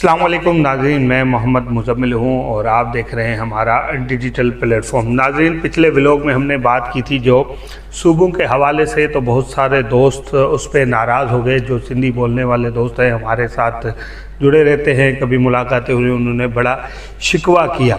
अस्सलाम वालेकुम नाज़रीन, मैं मोहम्मद मुज़म्मिल हूँ और आप देख रहे हैं हमारा डिजिटल प्लेटफॉर्म। नाज़रीन, पिछले व्लॉग में हमने बात की थी जो सूबों के हवाले से, तो बहुत सारे दोस्त उस पर नाराज़ हो गए। जो सिंधी बोलने वाले दोस्त हैं, हमारे साथ जुड़े रहते हैं, कभी मुलाकातें हुई, उन्होंने बड़ा शिकवा किया।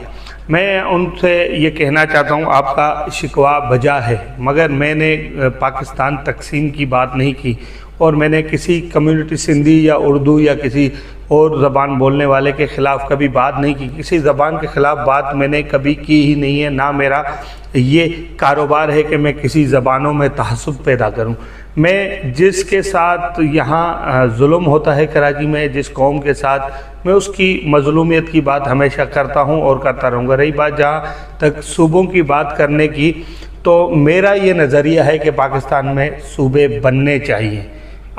मैं उनसे ये कहना चाहता हूँ, आपका शिकवा बजा है, मगर मैंने पाकिस्तान तकसीम की बात नहीं की और मैंने किसी कम्युनिटी सिंधी या उर्दू या किसी और ज़बान बोलने वाले के ख़िलाफ़ कभी बात नहीं की। किसी ज़बान के ख़िलाफ़ बात मैंने कभी की ही नहीं है। ना मेरा ये कारोबार है कि मैं किसी ज़बानों में तहस्सुब पैदा करूं। मैं जिसके साथ यहाँ जुल्म होता है कराची में, जिस कौम के साथ, मैं उसकी मज़लूमियत की बात हमेशा करता हूँ और करता रहूँगा। रही बात जहाँ तक सूबों की बात करने की, तो मेरा ये नज़रिया है कि पाकिस्तान में सूबे बनने चाहिए।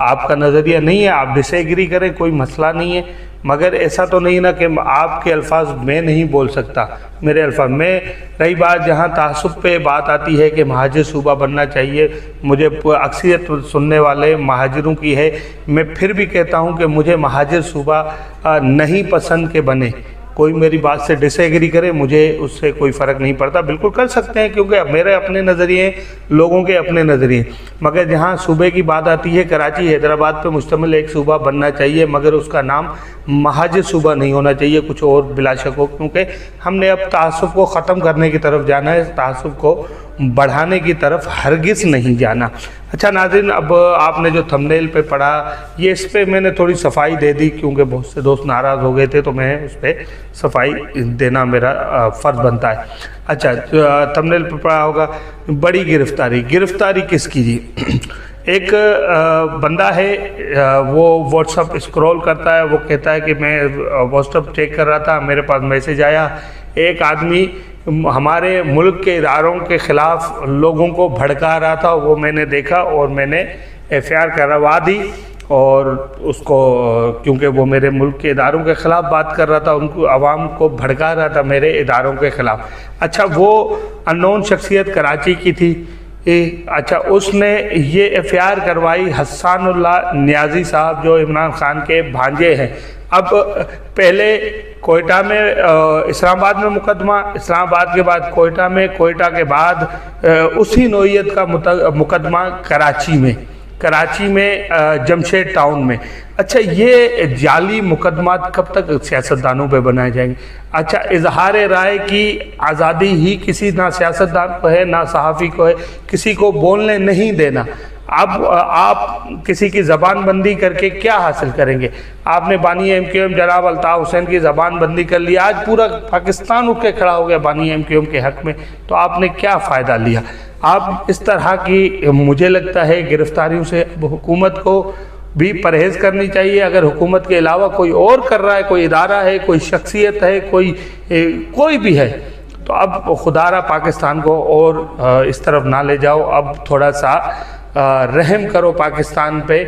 आपका नज़रिया नहीं है, आप डिसएग्री करें, कोई मसला नहीं है, मगर ऐसा तो नहीं ना कि आपके अल्फाज मैं नहीं बोल सकता, मेरे अल्फाज मैं। रही बात जहाँ तहस्सुब पे बात आती है कि महाजिर सूबा बनना चाहिए, मुझे अक्सरियत सुनने वाले महाजिरों की है। मैं फिर भी कहता हूँ कि मुझे महाजिर सूबा नहीं पसंद के बने। कोई मेरी बात से डिसएग्री करे, मुझे उससे कोई फ़र्क नहीं पड़ता, बिल्कुल कर सकते हैं, क्योंकि मेरे अपने नज़रिए, लोगों के अपने नज़रिए। मगर जहाँ सूबे की बात आती है, कराची हैदराबाद पे मुश्तमिल एक सूबा बनना चाहिए, मगर उसका नाम महाजिर सूबा नहीं होना चाहिए, कुछ और बिलाशक हो, क्योंकि हमने अब तहस्सुब को ख़त्म करने की तरफ जाना है, तहस्सुब को बढ़ाने की तरफ हरगिज़ नहीं जाना। अच्छा नाज़रीन, अब आपने जो थंबनेल पे पढ़ा, ये इस पर मैंने थोड़ी सफाई दे दी, क्योंकि बहुत से दोस्त नाराज़ हो गए थे, तो मैं उस पर सफाई देना मेरा फ़र्ज़ बनता है। अच्छा, थंबनेल पे पढ़ा होगा, बड़ी गिरफ्तारी किसकी जी? एक बंदा है, वो व्हाट्सअप स्क्रॉल करता है, वो कहता है कि मैं व्हाट्सअप चेक कर रहा था, मेरे पास मैसेज आया, एक आदमी हमारे मुल्क के इदारों के ख़िलाफ़ लोगों को भड़का रहा था। वो मैंने देखा और मैंने FIR करवा दी, और उसको, क्योंकि वो मेरे मुल्क के इदारों के ख़िलाफ़ बात कर रहा था, उनको आवाम को भड़का रहा था मेरे इदारों के ख़िलाफ़। अच्छा, वो अननोन शख्सियत कराची की थी। अच्छा, उसने ये FIR करवाई हसानुल्लाह नियाज़ी साहब, जो इमरान खान के भांजे हैं। अब पहले कोयटा में, इस्लामाबाद में मुकदमा, इस्लामाबाद के बाद कोयटा में, कोयटा के बाद उसी नौइयत का मुकदमा कराची में जमशेद टाउन में। अच्छा, ये जाली मुकदमात कब तक सियासतदानों पे बनाए जाएंगे? अच्छा, इजहार राय की आज़ादी ही किसी, ना सियासतदान को है ना सहाफ़ी को है, किसी को बोलने नहीं देना। अब आप किसी की ज़बान बंदी करके क्या हासिल करेंगे? आपने बानी MQM जनाब अल्ताफ़ हुसैन की ज़बान बंदी कर लिया, आज पूरा पाकिस्तान उठ के खड़ा हो गया बानी MQM के हक़ में, तो आपने क्या फ़ायदा लिया? आप इस तरह की, मुझे लगता है, गिरफ्तारियों से हुकूमत को भी परहेज़ करनी चाहिए। अगर हुकूमत के अलावा कोई और कर रहा है, कोई इदारा है, कोई शख्सियत है, कोई भी है, तो अब खुदारा पाकिस्तान को और इस तरफ ना ले जाओ। अब थोड़ा सा रहम करो पाकिस्तान पे,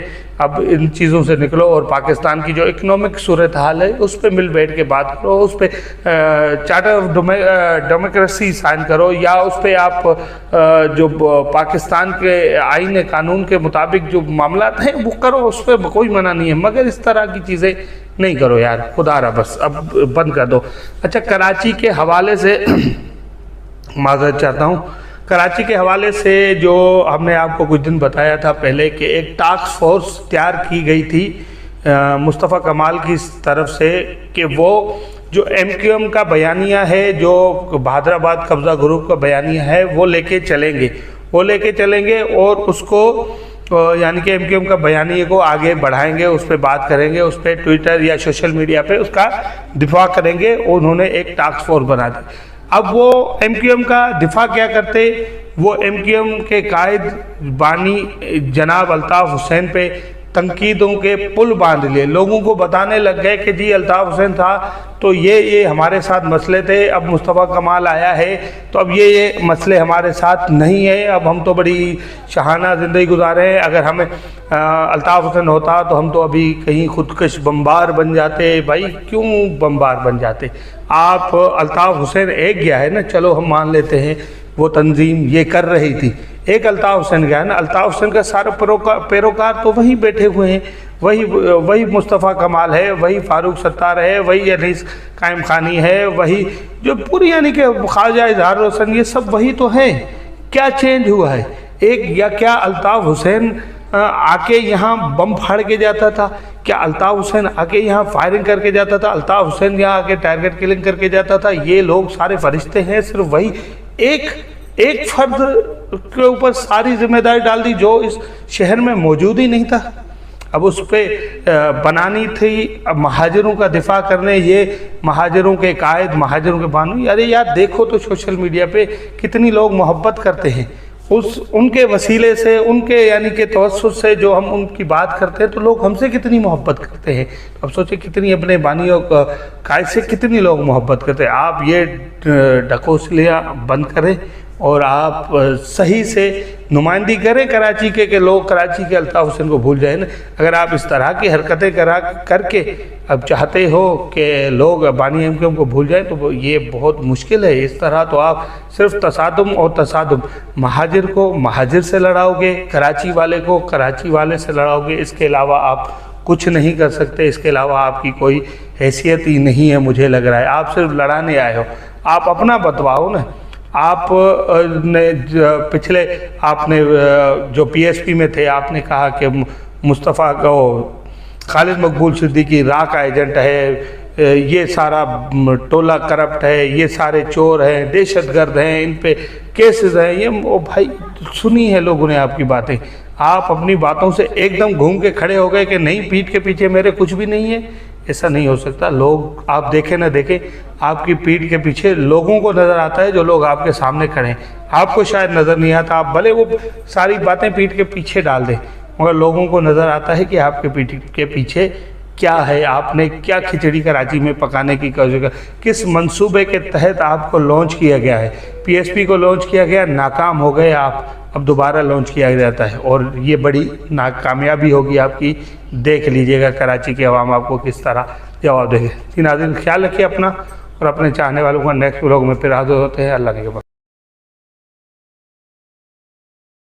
अब इन चीज़ों से निकलो और पाकिस्तान की जो इकनॉमिक सूरत हाल है उस पर मिल बैठ के बात करो, उस पर चार्टर ऑफ डेमोक्रेसी साइन करो, या उस पर आप जो पाकिस्तान के आईन कानून के मुताबिक जो मामला हैं वो करो, उस पर कोई मना नहीं है, मगर इस तरह की चीज़ें नहीं करो यार, खुदारा बस अब बंद कर दो। अच्छा, कराची के हवाले से माज़रत चाहता हूँ, कराची के हवाले से जो हमने आपको कुछ दिन बताया था पहले कि एक टास्क फोर्स तैयार की गई थी मुस्तफ़ा कमाल की तरफ से, कि वो जो MQM का बयानिया है, जो बहादुराबाद कब्ज़ा ग्रुप का बयानिया है, वो लेके चलेंगे और उसको, यानी कि MQM का बयानिए को आगे बढ़ाएंगे, उस पर बात करेंगे, उस पर ट्विटर या सोशल मीडिया पे उसका दिफा करेंगे। उन्होंने एक टास्क फोर्स बना दी। अब वो MQM का दिफा क्या करते, वो MQM के कायद बानी जनाब अल्ताफ़ हुसैन पे तनकीदों के पुल बांध लिए, लोगों को बताने लग गए कि जी अल्ताफ़ हुसैन था तो ये हमारे साथ मसले थे, अब मुस्तफ़ा कमाल आया है तो अब ये मसले हमारे साथ नहीं है, अब हम तो बड़ी शहाना ज़िंदगी गुजारे हैं। अगर हमें अल्ताफ़ हुसैन होता तो हम तो अभी कहीं खुदकश बम्बार बन जाते। भाई क्यों बम्बार बन जाते आप? अल्ताफ़ हुसैन एक गया है ना, चलो हम मान लेते हैं वो तंजीम ये कर रही थी, एक अल्ताफ़ हुसैन गया है ना, अल्ताफ़ हुसैन का सारा पैरोकार तो वहीं बैठे हुए हैं, वही मुस्तफ़ा कमाल है, वही फारूक सत्तार है, वही अनीस कायम खानी है, वही जो पूरी यानी कि ख्वाजा इजहार रोशन, ये सब वही तो हैं। क्या चेंज हुआ है? एक या क्या अल्ताफ़ हुसैन आके यहाँ बम फाड़ के जाता था? क्या अल्ताफ़ हुसैन आके यहाँ फायरिंग करके जाता था? अल्ताफ़ हुसैन यहाँ आके टारगेट किलिंग करके जाता था? ये लोग सारे फरिश्ते हैं। सिर्फ वही एक फर्द के ऊपर सारी जिम्मेदारी डाल दी जो इस शहर में मौजूद ही नहीं था। अब उस पर बनानी थी, अब महाजिरों का दिफा करने, ये महाजिरों के कायद, महाजिरों के बानू। अरे यार देखो तो सोशल मीडिया पे कितनी लोग मोहब्बत करते हैं उनके वसीले से, उनके यानी कि तवस्सुत से जो हम उनकी बात करते हैं तो लोग हमसे कितनी मोहब्बत करते हैं। अब सोचे कितनी अपने बानियों कायद से कितनी लोग मोहब्बत करते हैं। आप ये ढकोसलियाँ बंद करें और आप सही से नुमाइंदी करें कराची के लोग कराची के अल्ताफ़ हुसैन को भूल जाए ना। अगर आप इस तरह की हरकतें करके अब चाहते हो कि लोग बानी एमकेएम को भूल जाएं तो ये बहुत मुश्किल है। इस तरह तो आप सिर्फ तसादुम और तसादुम, महाजिर को महाजिर से लड़ाओगे, कराची वाले को कराची वाले से लड़ाओगे। इसके अलावा आप कुछ नहीं कर सकते, इसके अलावा आपकी कोई हैसियत ही नहीं है मुझे लग रहा है। आप सिर्फ लड़ाने आए हो, आप अपना बतवाओ ना। आप ने पिछले आपने जो पीएसपी में थे आपने कहा कि मुस्तफ़ा को खालिद मकबूल सिद्दीकी रा का एजेंट है, ये सारा टोला करप्ट है, ये सारे चोर हैं, दहशतगर्द हैं, इन पे केसेस हैं। ये ओ भाई सुनी है लोगों ने आपकी बातें, आप अपनी बातों से एकदम घूम के खड़े हो गए कि नहीं पीठ के पीछे मेरे कुछ भी नहीं है। ऐसा नहीं हो सकता। लोग आप देखें ना देखें, आपकी पीठ के पीछे लोगों को नज़र आता है जो लोग आपके सामने खड़े हैं। आपको शायद नज़र नहीं आता, आप भले वो सारी बातें पीठ के पीछे डाल दें, मगर लोगों को नज़र आता है कि आपके पीठ के पीछे क्या है, आपने क्या खिचड़ी कराची में पकाने की कोशिश, किस मंसूबे के तहत आपको लॉन्च किया गया है। पीएसपी को लॉन्च किया गया, नाकाम हो गए आप, अब दोबारा लॉन्च किया जाता है और ये बड़ी नाकामयाबी होगी आपकी। देख लीजिएगा कराची की आवाम आपको किस तरह जवाब देगी। नाज़रीन ख्याल रखिए अपना और अपने चाहने वालों का। नेक्स्ट व्लॉग में फिर हाजिर होते हैं। अल्लाह के बाद।